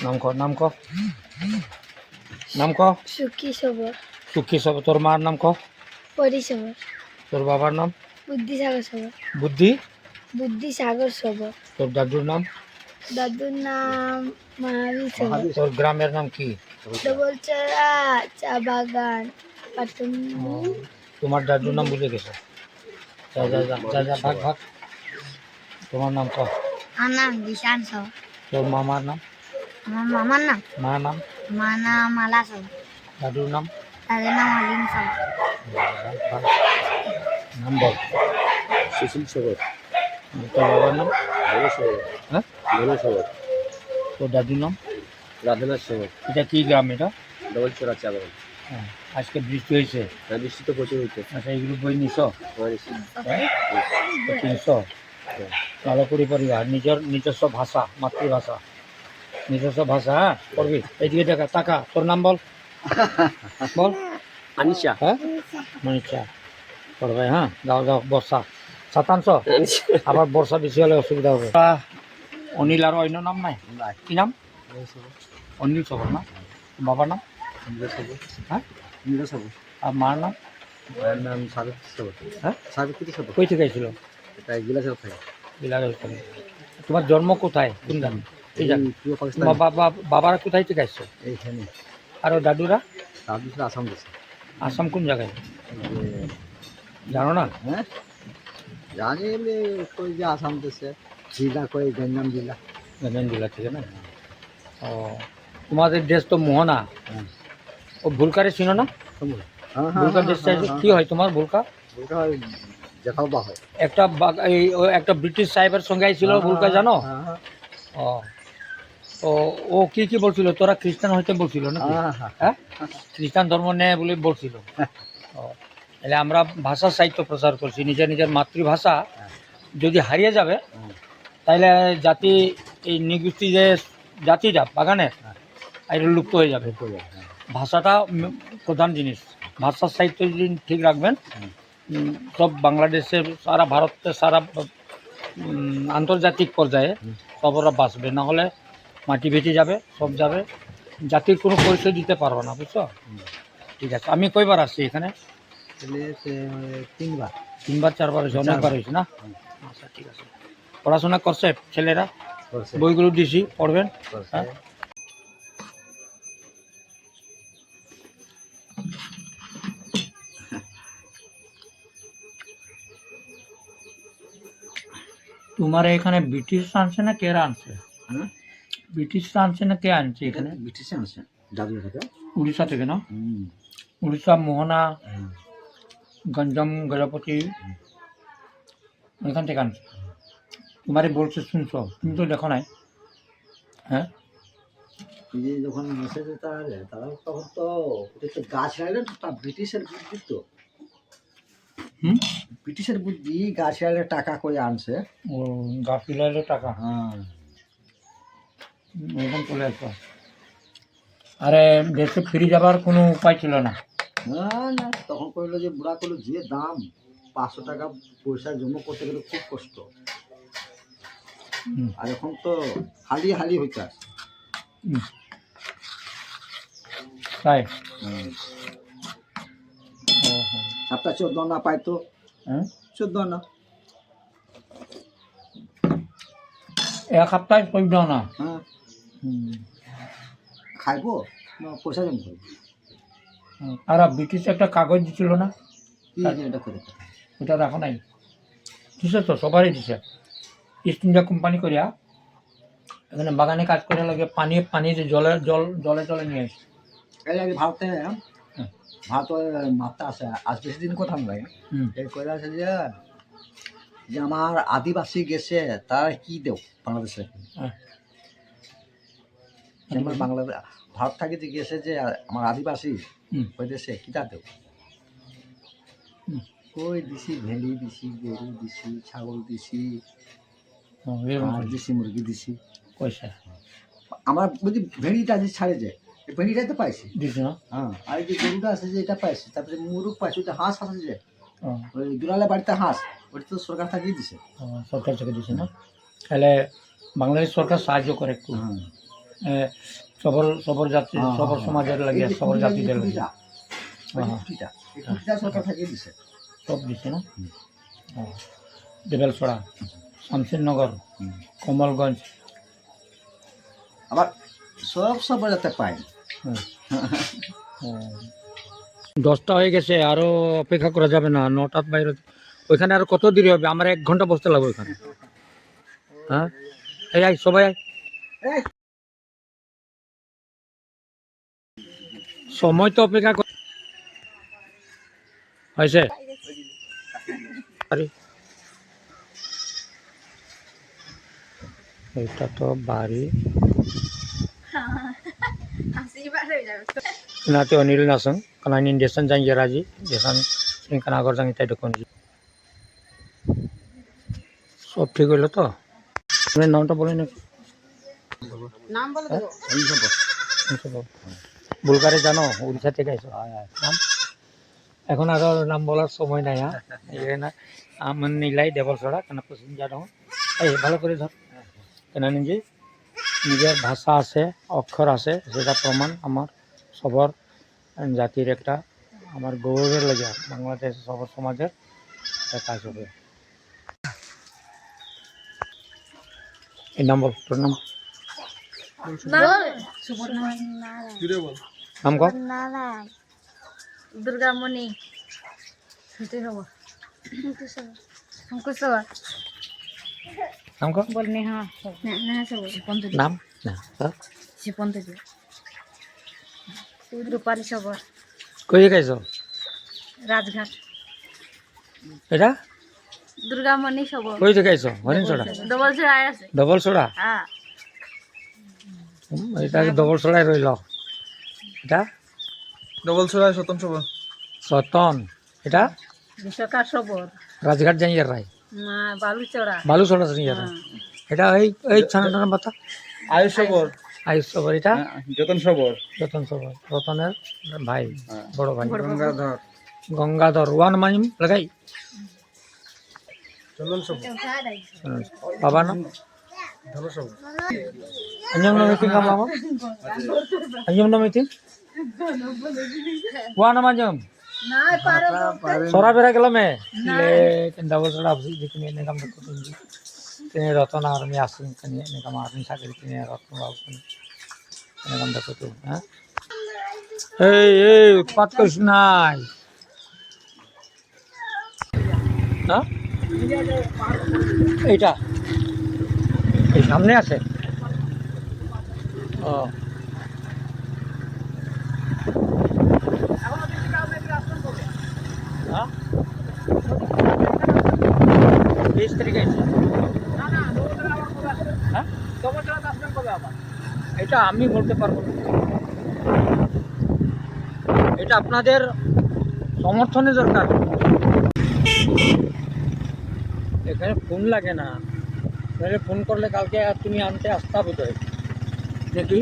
নাম ক সুখী সবর, সুখী সব। তোর মার নাম ক। পরি সবর, তোর বাবার নাম। বুদ্ধিসাগর সবর, বুদ্ধি। বুদ্ধিসাগর সবর। তোর দাদুর নাম। দাদুর নাম মহাবীর সবর। তোর গ্রামের নাম কি? ডবলচড়া, চা বাগান, ও, তোমার দাদুর নাম ভুলে গেছো। যা যা যা যা যা, ভাগ ভাগ। তোমার নাম ক। আমার নাম দিশান সবর। তোর মামার নাম। আমার মামার নাম, মার নাম। মা নাম মালা সবর। দাদুর নাম। তাদের নাম হালিম সবর। ভাগ, নাম বল। সুশীল সবর, তোর বাবার নাম। মনো সবর, হ্যাঁ। মনো সবর, তোর দাদুর নাম। রাধানাথ সবর, এটা কি গ্রাম এটা? ডবলচড়া চা বাগান। হ্যাঁ, আজকে বৃষ্টি হয়েছে। হ্যাঁ, বৃষ্টি তো প্রচুর হইতে। আচ্ছা, এগুলো বই নিছ? হ্যাঁ, কিনছ? ভালো করে পড়িবা। নিজস্ব ভাষা, মাতৃভাষা, নিজস্ব ভাষা। হ্যাঁ, পড়বি। এইদিকে দেখা, টাকা। তোর নাম বল, বল। আনিশা। হ্যাঁ, মনীষা। পড়বে। হ্যাঁ, যাও যাও। বর্ষা, শতাংশ। আবার বর্ষা বেশি হলে অসুবিধা হবে। অনিল আর অন্য নাম নাই? কি নাম? অনিল সবর না? বাবার নাম? হ্যাঁ। আর মার নাম? মায়ের নাম সাবিত্রী সবর। হ্যাঁ, সাবিত্রী সবর। কই থেকে ছিল? এটা গিলাসের থাকে। বিলাসবাড়ি। তোমার জন্ম কোথায়, কোন জানি? এই জানি। প্রিয় পাকিস্তান বাবারা কোথায় থেকে আসছে? এইখানে। আর ও দাদুরা? দাদু ছিল আসাম দেশে। আসাম কোন জায়গায় জানো না? হ্যাঁ, জানি এমনি কই যে আসাম দেশে জেলা কই গঞ্জাম জেলা। গঞ্জাম জেলা থেকে না? ও, তোমাদের দেশ তো মোহনা। হ্যাঁ, ও ভুলকারে চিনো না? হ্যাঁ, ভুলকার দেশ কি হয় তোমার ভুলকা? ওটা যেখাও বা হয়। একটা একটা ব্রিটিশ সাহেবের সঙ্গে আইছিল ভুলকা, জানো? হ্যাঁ, হ্যাঁ, ও, তো ও কি কি বলছিল? তোরা খ্রিস্টান হইতে বলছিল নাকি? হ্যাঁ, হ্যাঁ, হ্যাঁ, খ্রিস্টান ধর্ম নেয় বলে বলছিল। ও, তাহলে আমরা ভাষা সাহিত্য প্রচার করছি। নিজের নিজের মাতৃভাষা যদি হারিয়ে যাবে, তাহলে জাতি, এই নিগোষ্ঠী যে জাতিটা বাগানের, এটা লুপ্ত হয়ে যাবে। ভাষাটা প্রধান জিনিস। ভাষা সাহিত্য যদি ঠিক রাখবেন, সব বাংলাদেশের, সারা ভারতের, সারা আন্তর্জাতিক পর্যায়ে সব ওরা বাঁচবে। না হলে মাটি ভেটে যাবে, সব যাবে, জাতির কোনো পরিচয় দিতে পারবো না, বুঝছো? ঠিক আছে। আমি কয়বার আসছি এখানে? তিনবার। তিনবার চারবার হয়েছে, অনেকবার হয়েছে না? আচ্ছা, ঠিক আছে। পড়াশোনা করছে ছেলেরা? বইগুলো দিছি, পড়বেন। হ্যাঁ। তোমার এখানে ব্রিটিশরা আনছে না কে আনছে? হ্যাঁ, ব্রিটিশরা আনছে না কে আনছে এখানে? ব্রিটিশে আছে দাদু থেকে। উড়িষ্যা থেকে না? উড়িষ্যা, মোহনা, গঞ্জাম, গজপতি, এখান থেকে আনছে। তোমারে বলছে, শুনছো? তুমি তো দেখো নাই। হ্যাঁ, যে যখন মেসেজে তারা তখন তো ওটা তো গাছ লাগালে তা ব্রিটিশের বুদ্ধি তো। হুম, ব্রিটিশের বুদ্ধি গাছ লাগালে টাকা করে আনছে। ও গাছ বিলাইলে টাকা। হ্যাঁ, এখন চলে আসো। আরে দেশে ফিরে যাবার কোনো উপায় ছিল না। না না, তখন কইলো যে বুড়া করলো যে দাম 500 টাকা পয়সা জমা করতে গেলে খুব কষ্ট। হুম, আর এখন তো হালি হালি হইতে আসে। হুম, তাই? ও, আপনার 14 আনা পাইতো, হ্যাঁ, 14 আনা। এক সপ্তাহে চলছ না? হ্যাঁ, হুম। খাইবো না পয়সা জমা করবো। আর ব্রিটিশ একটা কাগজ দিছিল না? কি এটা করে ওটা রাখো নাই? দিছে তো, সবারই দিছে। ইস্ট ইন্ডিয়া কোম্পানি করিয়া এখানে বাগানে কাজ করে লাগে, পানি যে জলে জলে নিয়ে আসে। এই আগে ভারতে ভারত মাত্রা আছে আজ বেশি দিন কোথাও লাগে। হুম, এই কইরা আছে যে যে আমার আদিবাসী গেছে তারা কি দেও বাংলাদেশে। হ্যাঁ। আমার বাংলাদেশ ভারত থেকে যে গেছে যে আমার আদিবাসী হুম, ওই দেশে কিটা দেও। হুম। কই দিছি ভেড়ি দিছি, গরু দিছি, ছাগল দিছি, ও, এরকম আর করে দিছি মুরগি দিছি। পয়সা আমার বুঝি ভেড়িটা যে ছাড়ে যে এই ভেড়িটাই তো পাইছি। দিছে না? হ্যাঁ, আর এই যে গরুটা আছে যে এটা পাইছি, তারপরে মুরগ পাইছি, ওই যে হাঁস আছে যে ও, ওই দুলালে বাড়িতে হাঁস, ওটা তো সরকার থেকেই দিছে। ও, সরকার থেকে দিছে না? তাহলে বাংলাদেশ সরকার সাহায্য করে একটু। হ্যাঁ, সবর জাতি সবর সমাজের লাগে সবর জাতিদের লাগে খুঁটিটা সরকার থেকে দিছে। সব দিছে না দেবেলছড়া, শামসিরনগর, কমলগঞ্জ। আবার সব যাতে পায়। 10টা হয়ে গেছে, আরো অপেক্ষা করা যাবে না, 9টার বাইরে। ওইখানে আর কত দেরি হবে? আমরা 1 ঘন্টা বসতে লাগবে ওইখানে। হ্যাঁ, এই আয় সবাই আয়। সময় তো অপেক্ষা হয়েছে। এটা তো বাড়ি নাতে অনিল নাসং কানা নিন্দেশন জাঙ্গিয়া রাজি দেশান সিংকানা আগর জাঙ্গি তাই দোকান সব ঠিক হইলো তো? আপনার নামটা বলেন একটু। নাম বলে দেবো। বুলগারে জানো, উড়িষ্যা থেকে আইসো। নাম এখন আর নাম বলার সময় নাই। হ্যাঁ, এখানে আমার নীলাই দেবলছড়া কেন পশ্চিম জানো। এই ভালো করে ধর কেন নিজের ভাষা আছে, অক্ষর আছে, সেটা প্রমাণ আমার সবর জাতির একটা আমার গৌরবের লাগে বাংলাদেশ সবর সমাজের কাজ হবে। এই নাম বল, তোর নাম নাম কর। দুর্গামণি নাম কর। বল নেহা নাম না রূপালী সবর কই দেখাইছ রাজঘাট। এটা দুর্গামণি সবর কই দেখাইছ? হরিণছড়া ডবল চড়াই আছে। ডবলছড়া। হ্যাঁ, এটা ডবলছড়াই রইল। এটা ডবলছড়ায় সতন সবর। সতন। এটা বিশ্বকাপ সবর রাজঘাট জাঙ্গিয়ার রায় বালুচড়া। বালুছড়া জাঙ্গিয়ার রায়। এটা এই ছানাটার বাতা আয়ুষ সবর। আয়ুষ সবর। এটা যতন সবর। রতন সবর, রতনের ভাই, বড় ভাই গঙ্গাধর। গঙ্গাধর। ওয়ান মাইম লাগাই চন্দন সবর। বাবা নাম ধনু সবর। anjing nama itu nggak mama anjing nama itu wah nama anjing sora bera kalau me le tenda bos lah sih di sini negam dekat ini sini rata narmi asing sini negam army sakit sini rata bagus negam dekat tuh hey utpat kesnai না এইটা এই সামনে আছে। ও হ্যাঁ 20 তারিখে আছে। হ্যাঁ এটা আমি বলতে পারবো না, এটা আপনাদের সমর্থনে দরকার। এখানে ফোন লাগে না, তাহলে ফোন করলে কালকে তুমি আনতে আসতা বোধ হয় দেখি।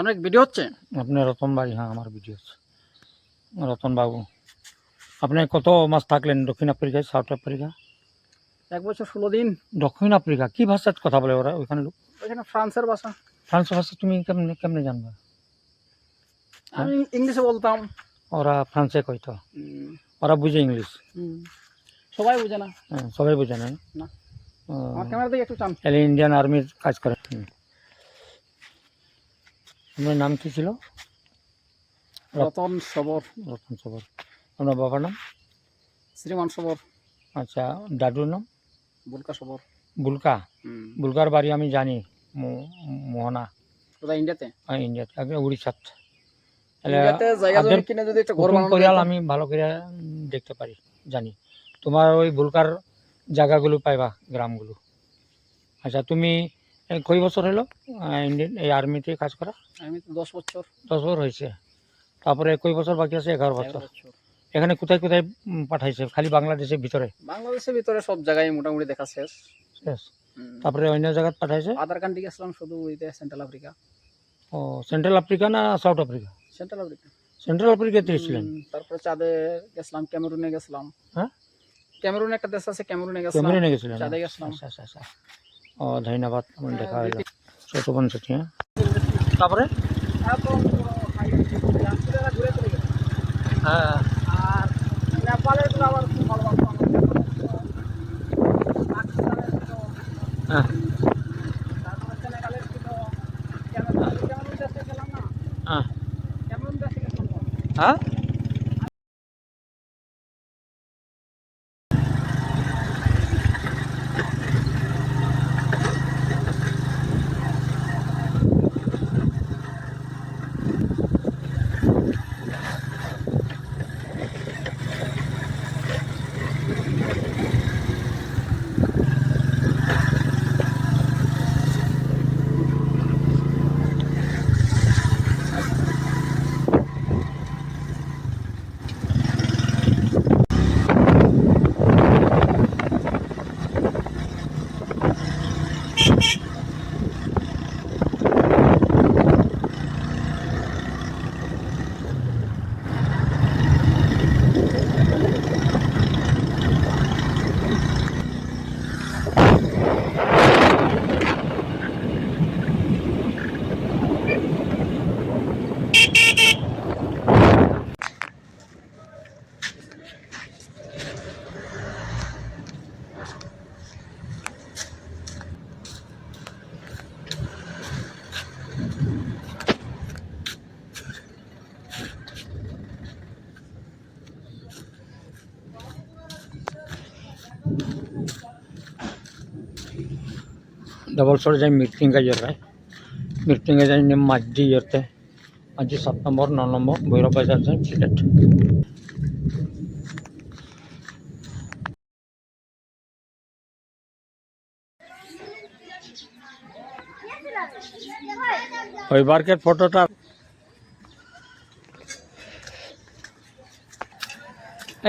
অনেক ভিডিও হচ্ছে আপনার রতন ভাই? হ্যাঁ আমার ভিডিও আছে। রতন বাবু, আপনি কত মাস থাকলেন দক্ষিণ আফ্রিকায়, সাউথ আফ্রিকা? 1 বছর 16 দিন। দক্ষিণ আফ্রিকা কি ভাষায় কথা বলে ওরা ওইখানে লোক? ওইখানে ফ্রান্সের ভাষা। ফ্রান্স ভাষা তুমি কেমনে জানবা? আমি ইংলিশে বলতাম। ওরা ফ্রান্সে কইতো, হুম, ওরা বুঝে ইংলিশ? হুম। সবাই বুঝে না। হ্যাঁ, সবাই বুঝে না। না। ও, আমার ক্যামেরা থেকে একটু টান। তাহলে ইন্ডিয়ান আর্মির কাজ করে। আপনার নাম কি ছিল? রতন সবর। রতন সবর। আপনার বাবার নাম? শ্রীমান সবর। আচ্ছা, দাদুর নাম? বুলকা সবর। বুলকা। হুম। বুলকার বাড়ি আমি জানি, মোহনা, কোথায়? ইন্ডিয়াতে? ইন্ডিয়াতে, আগে উড়িষ্যাত। তাহলে ইন্ডিয়াতে জায়গা জমি ওদের কিনে যদি একটা ঘর কুটুম বানানো পরিয়াল যেত। আমি ভালো করে দেখতে পারি, জানি। তোমার ওই বুলকার জায়গাগুলো পাইবা, গ্রামগুলো। আচ্ছা, তুমি কয় বছর হলো ইন্ডিয়ান এই আর্মিতে কাজ করা? আমি তো 10 বছর। 10 বছর হয়েছে। তারপরে কয় বছর বাকি আছে? 11 11 বছর। বছর। এখানে কোথায় কোথায় পাঠাইছে? খালি বাংলাদেশের ভিতরে? বাংলাদেশের ভিতরে সব জায়গায় মোটামুটি দেখা শেষ। শেষ। হুম। তারপরে অন্য জায়গায় পাঠাইছে? আধার কান্ট্রি গেছিলাম শুধু ওইতে সেন্ট্রাল আফ্রিকা। ও, সেন্ট্রাল আফ্রিকা না South Africa? Central Africa. Central আফ্রিকাতে ছিলেন? তারপরে চাঁদে গেছিলাম, ক্যামেরুনে গেছিলাম। হ্যাঁ, ক্যামেরুনে একটা দেশ আছে, ক্যামেরুনে গেছিলাম। ক্যামেরুনে গেছিলেন? চাঁদে গেছিলাম। আচ্ছা আচ্ছা আচ্ছা। ও, ধন্যবাদ, আমার দেখা হলো। ছোটবন সাথী। হ্যাঁ, তারপরে? ঘুরে চলে গেছে। হ্যাঁ, আর নেপালের গুলো আবার খুব ভালো লাগতো আমার। পাকিস্তানের ছিল, হ্যাঁ, তারপরে সেনেগালের ছিল, ক্যামেরুন দেশে গেলাম না, হ্যাঁ, ক্যামেরুন দেশে গেছিলাম। হ্যাঁ। डबल सोड जाए मीटिंग का जर मीटिंग जाए मस्जिद जरते मस्जिद 7 नंबर 9 नंबर भैरव बाजार जाए सिलेट। ওই বারকের ফটোটা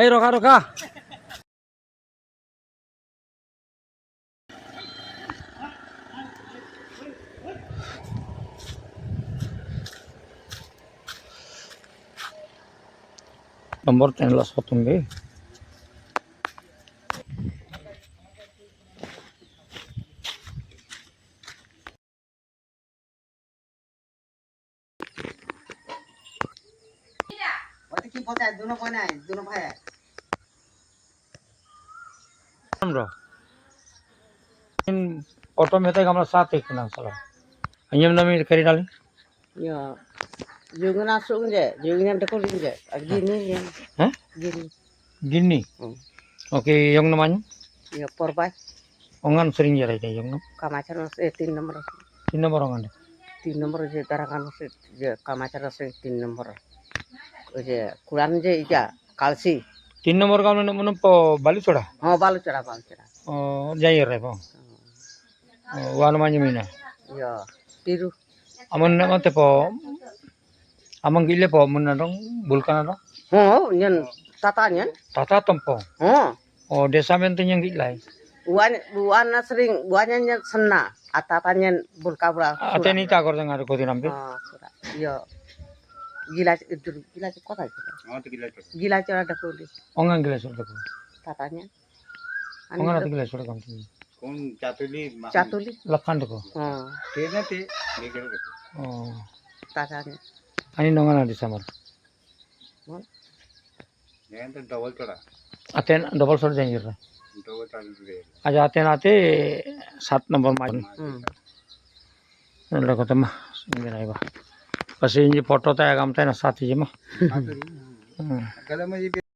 এই Roca Roca nomor 13 potong deh. Bro, ini foto meta kamera satu kena salah. Anyam nami kari dali. Ya, jangan masuk je, jangan dekat je. Gini yang, Hah? gini. Gini. Oke, yang namanya? Ya, porbai. Ongan sering jarai deh yang nam. Kamacar 3 nomor. 3 nomor ongan deh. 3 nomor je tarakan je kamacar 3 nomor. Je Quran je ija kalsi. 3 nomor kamu mana po bali coda? Oh, balu cara. Oh, jai rai po. Wan namanya mina. Ya, biru. Aman nama te po. Amang gile po mana dong bulkan dong. Oh, nyen tatanya. Tata tempo. Oh, Oh, desa mentu yang gilai. buan sering buannya nyen sena. Atatanya bulkabra. Ate ni tak kor dengar ko dinam pe. Oh, surat. Ya. Gila kota itu. Gila cara dekat. Ongan gile sur ko. Tatanya. Ongan ate gile sur kam tu. Catuli. Lakhan ko. Oh, Oh. tatanya. आणि नंगा दिसा मला double चढ़ा आते double shot जाएंगे रे double चढ़ा आज आते ना आते 7 नंबर मार लोग तो मah नहीं बा पसी इंजी फोटो तय काम तय ना साथी जी मah kalau masih